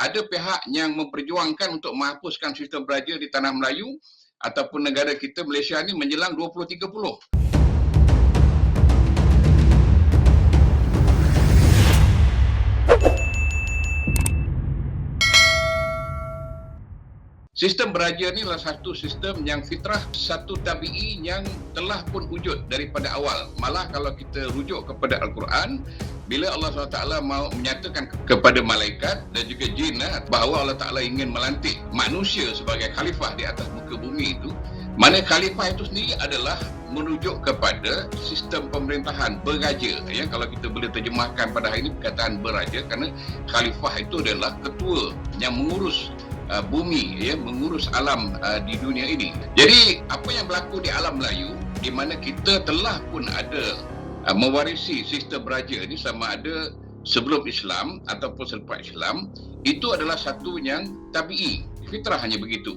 ada pihak yang memperjuangkan untuk menghapuskan sistem beraja di tanah Melayu ataupun negara kita Malaysia ni menjelang 2030. Sistem beraja ni adalah satu sistem yang fitrah, satu tabi'i yang telah pun wujud daripada awal. Malah kalau kita rujuk kepada Al-Quran, bila Allah SWT mahu menyatakan kepada malaikat dan juga jin bahawa Allah Ta'ala ingin melantik manusia sebagai khalifah di atas muka bumi itu, mana khalifah itu sendiri adalah merujuk kepada sistem pemerintahan beraja. Ya, kalau kita boleh terjemahkan pada hari ini perkataan beraja, kerana khalifah itu adalah ketua yang mengurus bumi, ya, mengurus alam di dunia ini. Jadi apa yang berlaku di alam Melayu, di mana kita telah pun ada mewarisi sistem beraja ini, sama ada sebelum Islam ataupun selepas Islam, itu adalah satu yang tabi'i, fitrah, hanya begitu.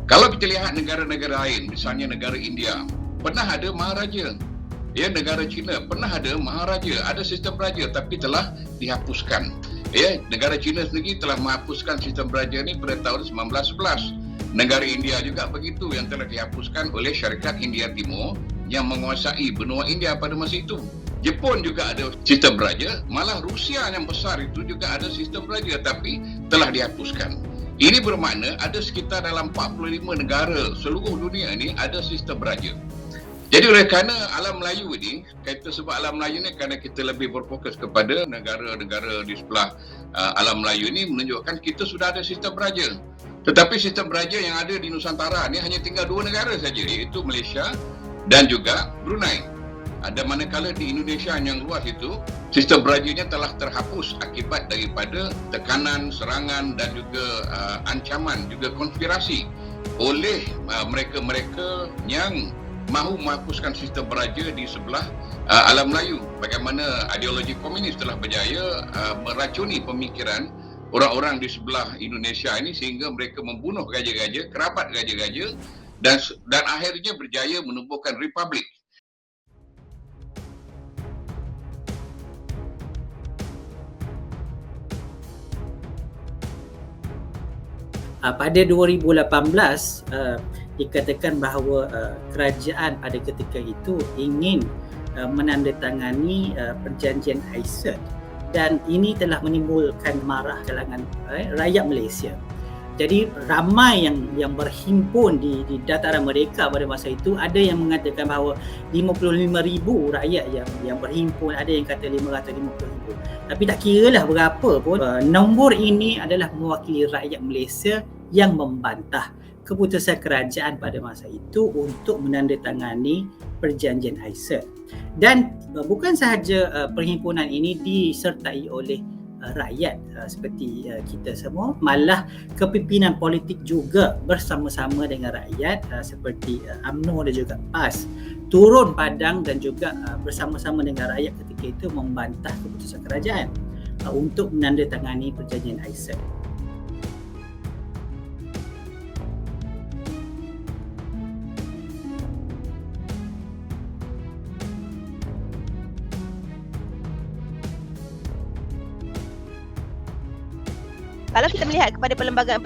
Kalau kita lihat negara-negara lain, misalnya negara India, pernah ada maharaja. Ya, negara China pernah ada maharaja, ada sistem beraja, tapi telah dihapuskan. Ya, negara China sendiri telah menghapuskan sistem beraja ini pada tahun 1911. Negara India juga begitu, yang telah dihapuskan oleh Syarikat India Timur yang menguasai benua India pada masa itu. Jepun juga ada sistem beraja, malah Rusia yang besar itu juga ada sistem beraja, tapi telah dihapuskan. Ini bermakna ada sekitar dalam 45 negara seluruh dunia ini ada sistem beraja. Jadi oleh kerana alam Melayu ini, kita sebut alam Melayu ini kerana kita lebih berfokus kepada negara-negara di sebelah alam Melayu ini, menunjukkan kita sudah ada sistem beraja. Tetapi sistem beraja yang ada di Nusantara ini hanya tinggal 2 negara saja, iaitu Malaysia dan juga Brunei. Ada manakala di Indonesia yang luas itu, sistem berajanya telah terhapus akibat daripada tekanan, serangan dan juga ancaman, juga konspirasi oleh mereka-mereka yang mahu menghapuskan sistem beraja di sebelah alam Melayu. Bagaimana ideologi komunis telah berjaya meracuni pemikiran orang-orang di sebelah Indonesia ini, sehingga mereka membunuh raja-raja, kerabat raja-raja, dan akhirnya berjaya menubuhkan republik. Pada 2018 dikatakan bahawa kerajaan pada ketika itu ingin menandatangani perjanjian ISET, dan ini telah menimbulkan marah kalangan rakyat Malaysia. Jadi ramai yang berhimpun di dataran Merdeka pada masa itu. Ada yang mengatakan bahawa 55,000 rakyat yang berhimpun, ada yang kata 550,000. Tapi tak kiralah berapa pun, nombor ini adalah mewakili rakyat Malaysia yang membantah keputusan kerajaan pada masa itu untuk menandatangani perjanjian ISET. Dan bukan sahaja perhimpunan ini disertai oleh rakyat seperti kita semua, malah kepimpinan politik juga bersama-sama dengan rakyat seperti UMNO dan juga PAS turun padang dan juga bersama-sama dengan rakyat ketika itu membantah keputusan kerajaan untuk menandatangani perjanjian ISET. Kalau kita melihat kepada perlembagaan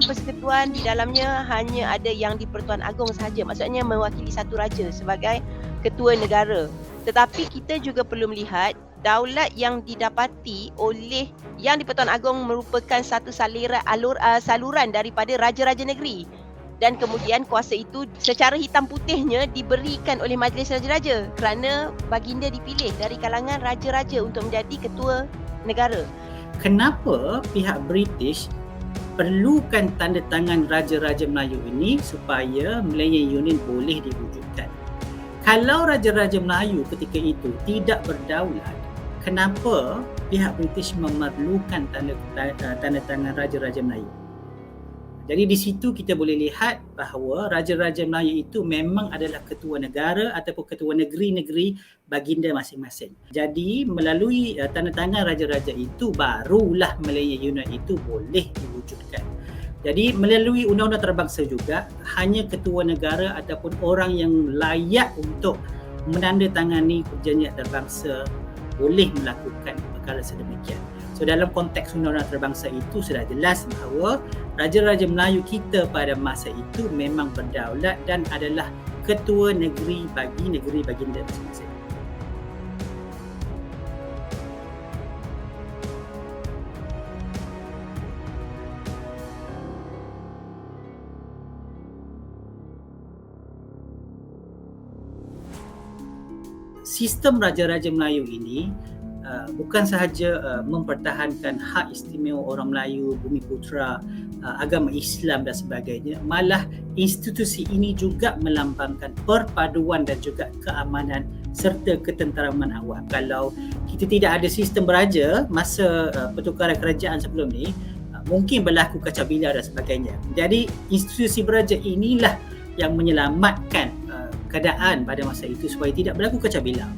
persekutuan di dalamnya hanya ada yang di-Pertuan Agong sahaja, maksudnya mewakili satu raja sebagai ketua negara. Tetapi kita juga perlu melihat daulat yang didapati oleh yang di-Pertuan Agong merupakan satu saluran daripada raja-raja negeri, dan kemudian kuasa itu secara hitam putihnya diberikan oleh Majlis Raja-Raja kerana baginda dipilih dari kalangan raja-raja untuk menjadi ketua negara. Kenapa pihak British perlukan tanda tangan Raja-Raja Melayu ini supaya Malayan Union boleh diwujudkan? Kalau Raja-Raja Melayu ketika itu tidak berdaulat, kenapa pihak British memerlukan tanda tangan Raja-Raja Melayu? Jadi di situ kita boleh lihat bahawa Raja-Raja Melayu itu memang adalah ketua negara ataupun ketua negeri-negeri baginda masing-masing. Jadi melalui tanda tangan Raja-Raja itu barulah Malayan Union itu boleh diwujudkan. Jadi melalui undang-undang antarabangsa juga, hanya ketua negara ataupun orang yang layak untuk menandatangani perjanjian antarabangsa boleh melakukan perkara sedemikian. So dalam konteks undang-undang antarabangsa itu sudah jelas bahawa Raja-Raja Melayu kita pada masa itu memang berdaulat dan adalah ketua negeri bagi negeri baginda masing-masing. Sistem Raja-Raja Melayu ini bukan sahaja mempertahankan hak istimewa orang Melayu, Bumi Putera, agama Islam dan sebagainya, malah institusi ini juga melambangkan perpaduan dan juga keamanan serta ketenteraman awam. Kalau kita tidak ada sistem beraja masa pertukaran kerajaan sebelum ni, mungkin berlaku kacau bila dan sebagainya. Jadi institusi beraja inilah yang menyelamatkan keadaan pada masa itu supaya tidak berlaku kacau bilang.